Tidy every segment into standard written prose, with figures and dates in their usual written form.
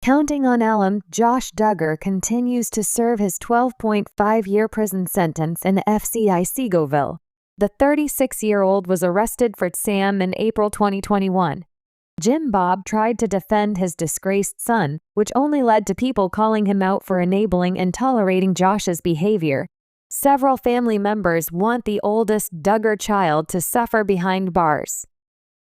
Counting on alum, Josh Duggar continues to serve his 12.5-year prison sentence in FCI Seagoville. The 36-year-old was arrested for Sam in April 2021. Jim Bob tried to defend his disgraced son, which only led to people calling him out for enabling and tolerating Josh's behavior. Several family members want the oldest Duggar child to suffer behind bars.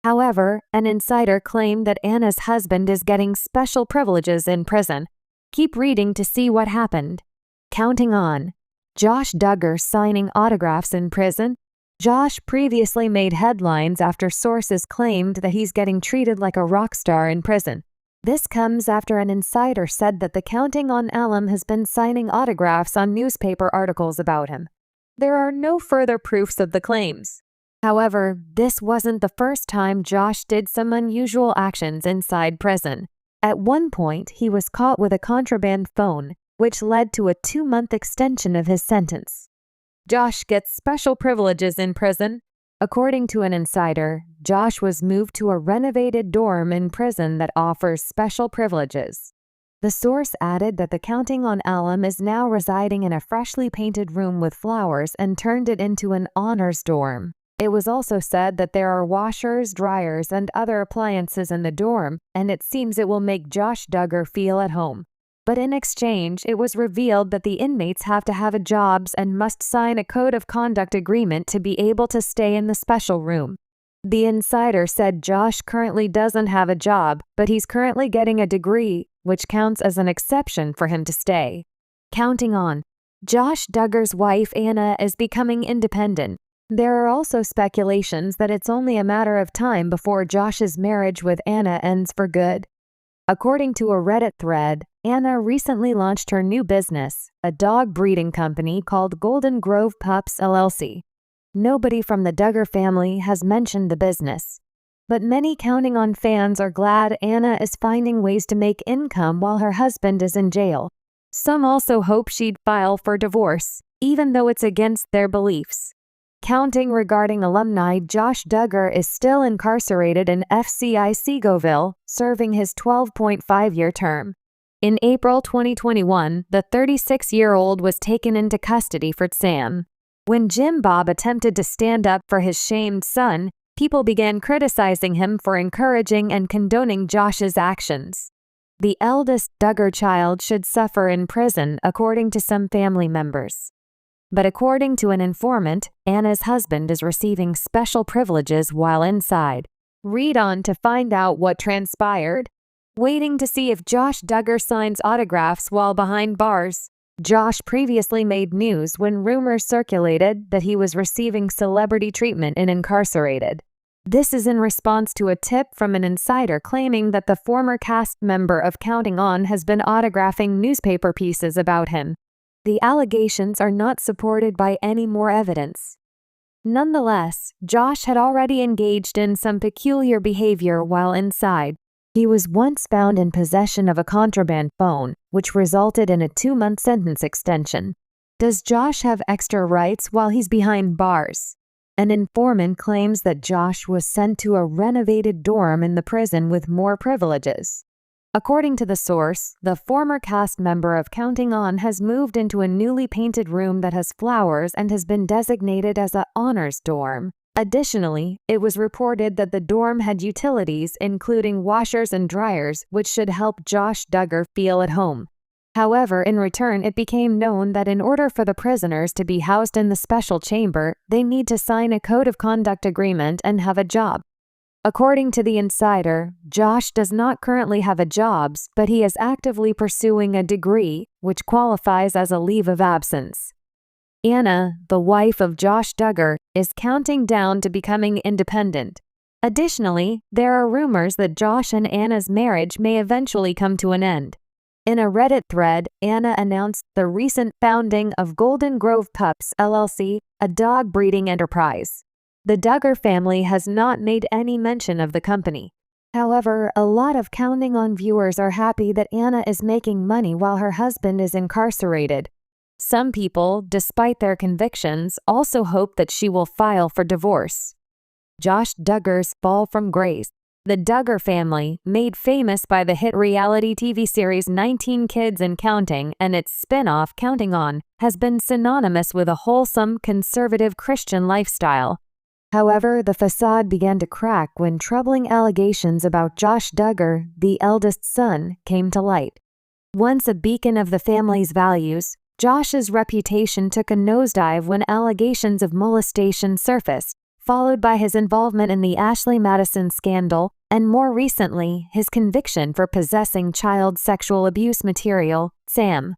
However, an insider claimed that Anna's husband is getting special privileges in prison. Keep reading to see what happened. Counting on Josh Duggar signing autographs in prison. Josh previously made headlines after sources claimed that he's getting treated like a rock star in prison. This comes after an insider said that the Counting on alum has been signing autographs on newspaper articles about him. There are no further proofs of the claims. However, this wasn't the first time Josh did some unusual actions inside prison. At one point, he was caught with a contraband phone, which led to a 2-month extension of his sentence. Josh gets special privileges in prison. According to an insider, Josh was moved to a renovated dorm in prison that offers special privileges. The source added that the Counting on alum is now residing in a freshly painted room with flowers and turned it into an honors dorm. It was also said that there are washers, dryers, and other appliances in the dorm, and it seems it will make Josh Duggar feel at home. But in exchange, it was revealed that the inmates have to have jobs and must sign a code of conduct agreement to be able to stay in the special room. The insider said Josh currently doesn't have a job, but he's currently getting a degree, which counts as an exception for him to stay. Counting on Josh Duggar's wife Anna is becoming independent. There are also speculations that it's only a matter of time before Josh's marriage with Anna ends for good. According to a Reddit thread, Anna recently launched her new business, a dog breeding company called Golden Grove Pups LLC. Nobody from the Duggar family has mentioned the business. But many Counting on fans are glad Anna is finding ways to make income while her husband is in jail. Some also hope she'd file for divorce, even though it's against their beliefs. Counting regarding alumni, Josh Duggar is still incarcerated in FCI Seagoville, serving his 12.5-year term. In April 2021, the 36-year-old was taken into custody for Sam. When Jim Bob attempted to stand up for his shamed son, people began criticizing him for encouraging and condoning Josh's actions. The eldest Duggar child should suffer in prison, according to some family members. But according to an informant, Anna's husband is receiving special privileges while inside. Read on to find out what transpired. Waiting to see if Josh Duggar signs autographs while behind bars. Josh previously made news when rumors circulated that he was receiving celebrity treatment and incarcerated. This is in response to a tip from an insider claiming that the former cast member of Counting On has been autographing newspaper pieces about him. The allegations are not supported by any more evidence. Nonetheless, Josh had already engaged in some peculiar behavior while inside. He was once found in possession of a contraband phone, which resulted in a 2-month sentence extension. Does Josh have extra rights while he's behind bars? An informant claims that Josh was sent to a renovated dorm in the prison with more privileges. According to the source, the former cast member of Counting On has moved into a newly painted room that has flowers and has been designated as an honors dorm. Additionally, it was reported that the dorm had utilities including washers and dryers, which should help Josh Duggar feel at home. However, in return, it became known that in order for the prisoners to be housed in the special chamber, they need to sign a code of conduct agreement and have a job. According to the insider, Josh does not currently have a job, but he is actively pursuing a degree, which qualifies as a leave of absence. Anna, the wife of Josh Duggar, is counting down to becoming independent. Additionally, there are rumors that Josh and Anna's marriage may eventually come to an end. In a Reddit thread, Anna announced the recent founding of Golden Grove Pups LLC, a dog breeding enterprise. The Duggar family has not made any mention of the company. However, a lot of Counting On viewers are happy that Anna is making money while her husband is incarcerated. Some people, despite their convictions, also hope that she will file for divorce. Josh Duggar's fall from grace. The Duggar family, made famous by the hit reality TV series 19 Kids and Counting and its spin-off Counting On, has been synonymous with a wholesome, conservative Christian lifestyle. However, the facade began to crack when troubling allegations about Josh Duggar, the eldest son, came to light. Once a beacon of the family's values, Josh's reputation took a nosedive when allegations of molestation surfaced, followed by his involvement in the Ashley Madison scandal, and more recently, his conviction for possessing child sexual abuse material, SAM.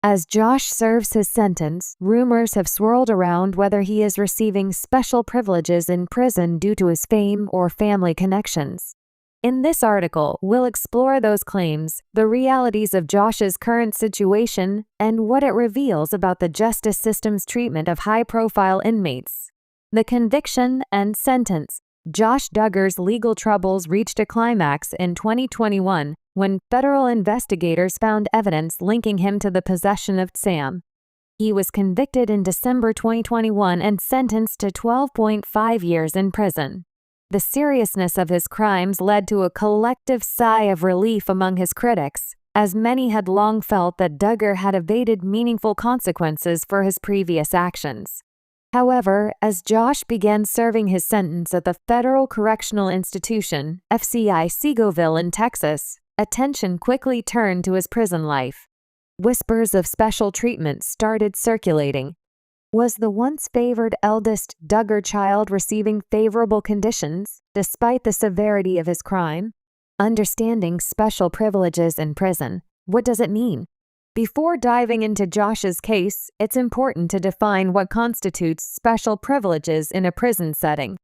As Josh serves his sentence, rumors have swirled around whether he is receiving special privileges in prison due to his fame or family connections. In this article, we'll explore those claims, the realities of Josh's current situation, and what it reveals about the justice system's treatment of high-profile inmates. The conviction and sentence. Josh Duggar's legal troubles reached a climax in 2021 when federal investigators found evidence linking him to the possession of SAM. He was convicted in December 2021 and sentenced to 12.5 years in prison. The seriousness of his crimes led to a collective sigh of relief among his critics, as many had long felt that Duggar had evaded meaningful consequences for his previous actions. However, as Josh began serving his sentence at the Federal Correctional Institution, FCI Segoville in Texas, attention quickly turned to his prison life. Whispers of special treatment started circulating. Was the once favored eldest Duggar child receiving favorable conditions, despite the severity of his crime? Understanding special privileges in prison. What does it mean? Before diving into Josh's case, it's important to define what constitutes special privileges in a prison setting.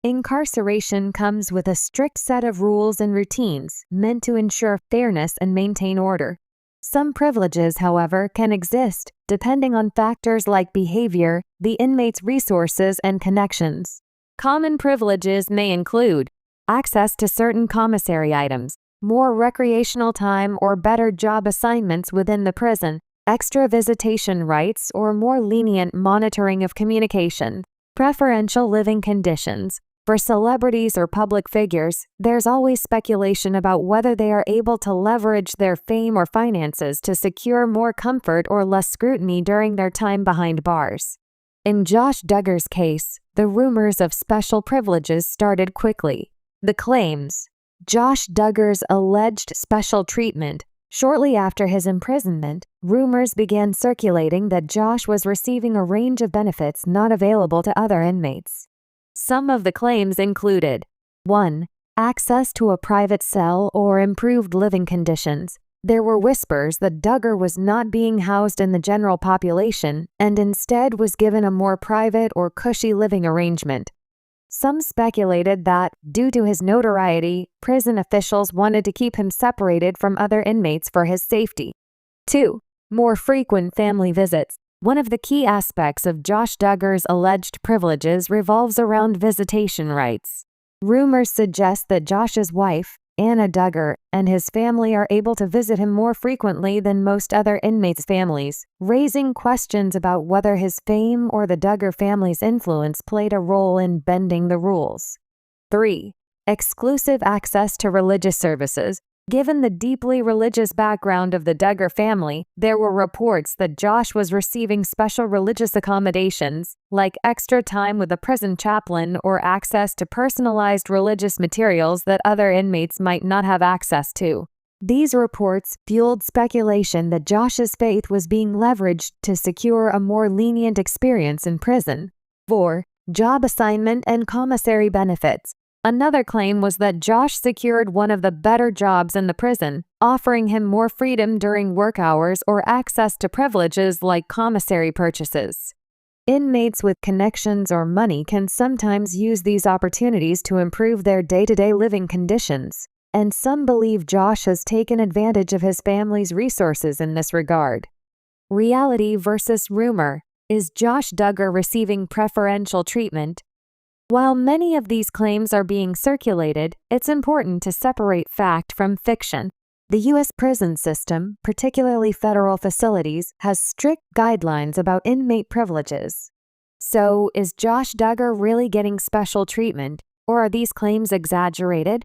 Incarceration comes with a strict set of rules and routines meant to ensure fairness and maintain order. Some privileges, however, can exist, depending on factors like behavior, the inmate's resources, and connections. Common privileges may include access to certain commissary items, more recreational time or better job assignments within the prison, extra visitation rights or more lenient monitoring of communication, preferential living conditions. For celebrities or public figures, there's always speculation about whether they are able to leverage their fame or finances to secure more comfort or less scrutiny during their time behind bars. In Josh Duggar's case, the rumors of special privileges started quickly. The claims. Josh Duggar's alleged special treatment. Shortly after his imprisonment, rumors began circulating that Josh was receiving a range of benefits not available to other inmates. Some of the claims included 1. Access to a private cell or improved living conditions. There were whispers that Duggar was not being housed in the general population and instead was given a more private or cushy living arrangement. Some speculated that, due to his notoriety, prison officials wanted to keep him separated from other inmates for his safety. 2. More frequent family visits. One of the key aspects of Josh Duggar's alleged privileges revolves around visitation rights. Rumors suggest that Josh's wife, Anna Duggar, and his family are able to visit him more frequently than most other inmates' families, raising questions about whether his fame or the Duggar family's influence played a role in bending the rules. 3. Exclusive access to religious services. Given the deeply religious background of the Duggar family, there were reports that Josh was receiving special religious accommodations, like extra time with a prison chaplain or access to personalized religious materials that other inmates might not have access to. These reports fueled speculation that Josh's faith was being leveraged to secure a more lenient experience in prison. 4. Job assignment and commissary benefits. Another claim was that Josh secured one of the better jobs in the prison, offering him more freedom during work hours or access to privileges like commissary purchases. Inmates with connections or money can sometimes use these opportunities to improve their day-to-day living conditions, and some believe Josh has taken advantage of his family's resources in this regard. Reality versus rumor. Is Josh Duggar receiving preferential treatment? While many of these claims are being circulated, it's important to separate fact from fiction. The U.S. prison system, particularly federal facilities, has strict guidelines about inmate privileges. So, is Josh Duggar really getting special treatment, or are these claims exaggerated?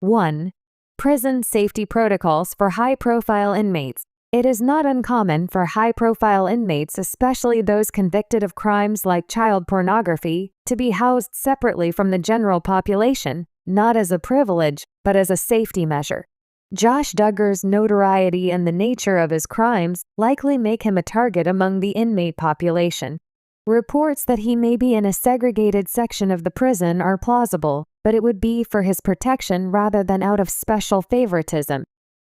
1. Prison safety protocols for high-profile inmates. It is not uncommon for high-profile inmates, especially those convicted of crimes like child pornography, to be housed separately from the general population, not as a privilege, but as a safety measure. Josh Duggar's notoriety and the nature of his crimes likely make him a target among the inmate population. Reports that he may be in a segregated section of the prison are plausible, but it would be for his protection rather than out of special favoritism.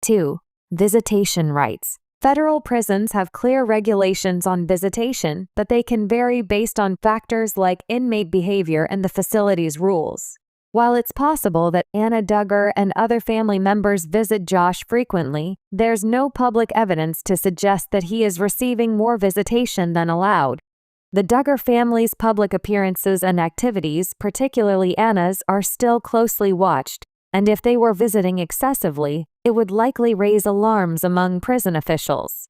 2. Visitation rights. Federal prisons have clear regulations on visitation, but they can vary based on factors like inmate behavior and the facility's rules. While it's possible that Anna Duggar and other family members visit Josh frequently, there's no public evidence to suggest that he is receiving more visitation than allowed. The Duggar family's public appearances and activities, particularly Anna's, are still closely watched, and if they were visiting excessively, it would likely raise alarms among prison officials.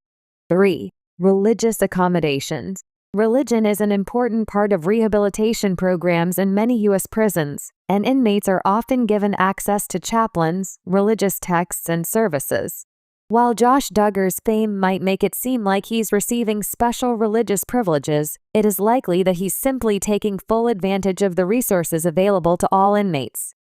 3. Religious accommodations. Religion is an important part of rehabilitation programs in many U.S. prisons, and inmates are often given access to chaplains, religious texts, and services. While Josh Duggar's fame might make it seem like he's receiving special religious privileges, it is likely that he's simply taking full advantage of the resources available to all inmates.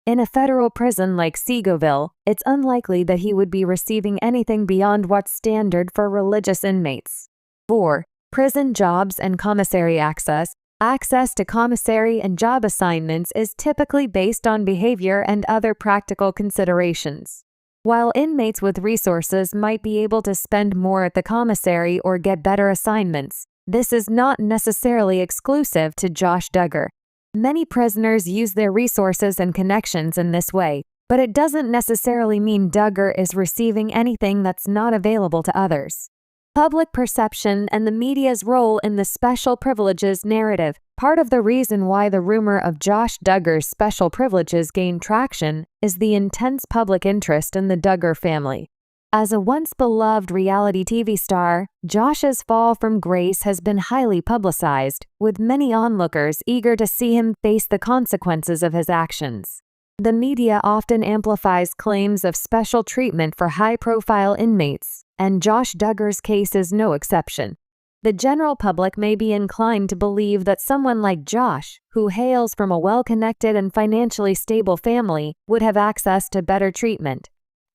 In a federal prison like Seagoville, it's unlikely that he would be receiving anything beyond what's standard for religious inmates. 4. Prison jobs and commissary access. Access to commissary and job assignments is typically based on behavior and other practical considerations. While inmates with resources might be able to spend more at the commissary or get better assignments, this is not necessarily exclusive to Josh Duggar. Many prisoners use their resources and connections in this way, but it doesn't necessarily mean Duggar is receiving anything that's not available to others. Public perception and the media's role in the special privileges narrative. Part of the reason why the rumor of Josh Duggar's special privileges gained traction is the intense public interest in the Duggar family. As a once beloved reality TV star, Josh's fall from grace has been highly publicized, with many onlookers eager to see him face the consequences of his actions. The media often amplifies claims of special treatment for high-profile inmates, and Josh Duggar's case is no exception. The general public may be inclined to believe that someone like Josh, who hails from a well-connected and financially stable family, would have access to better treatment.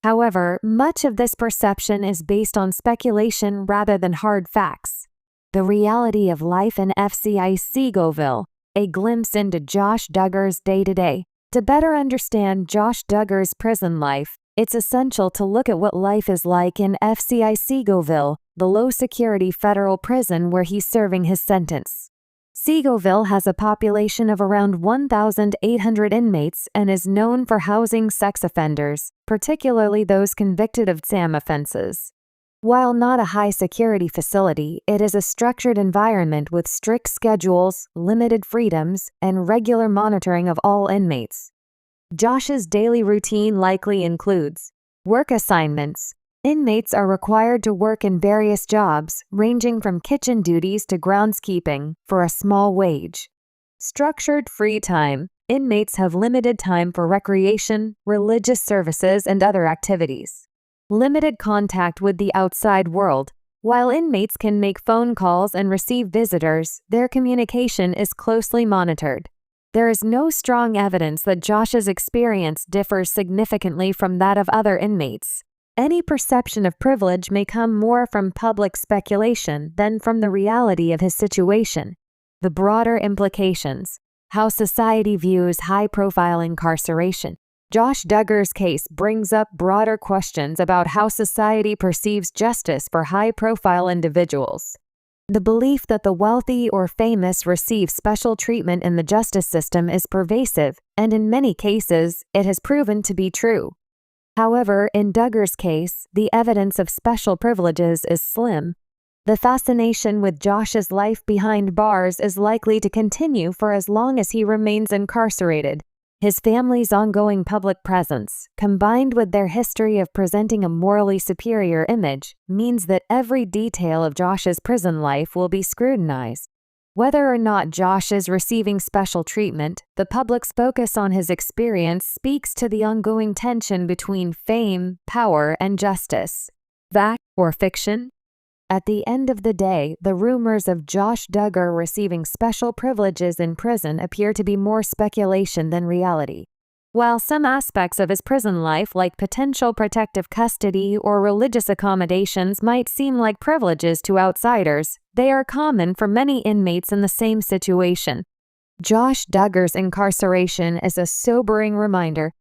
However, much of this perception is based on speculation rather than hard facts. The reality of life in FCI Seagoville, a glimpse into Josh Duggar's day-to-day. To better understand Josh Duggar's prison life, it's essential to look at what life is like in FCI Seagoville, the low-security federal prison where he's serving his sentence. Seagoville has a population of around 1,800 inmates and is known for housing sex offenders, particularly those convicted of SAM offenses. While not a high-security facility, it is a structured environment with strict schedules, limited freedoms, and regular monitoring of all inmates. Josh's daily routine likely includes work assignments. Inmates are required to work in various jobs, ranging from kitchen duties to groundskeeping, for a small wage. Structured free time. Inmates have limited time for recreation, religious services, and other activities. Limited contact with the outside world. While inmates can make phone calls and receive visitors, their communication is closely monitored. There is no strong evidence that Josh's experience differs significantly from that of other inmates. Any perception of privilege may come more from public speculation than from the reality of his situation. The broader implications. How society views high-profile incarceration. Josh Duggar's case brings up broader questions about how society perceives justice for high-profile individuals. The belief that the wealthy or famous receive special treatment in the justice system is pervasive, and in many cases, it has proven to be true. However, in Duggar's case, the evidence of special privileges is slim. The fascination with Josh's life behind bars is likely to continue for as long as he remains incarcerated. His family's ongoing public presence, combined with their history of presenting a morally superior image, means that every detail of Josh's prison life will be scrutinized. Whether or not Josh is receiving special treatment, the public's focus on his experience speaks to the ongoing tension between fame, power, and justice. Fact or fiction? At the end of the day, the rumors of Josh Duggar receiving special privileges in prison appear to be more speculation than reality. While some aspects of his prison life, like potential protective custody or religious accommodations, might seem like privileges to outsiders, they are common for many inmates in the same situation. Josh Duggar's incarceration is a sobering reminder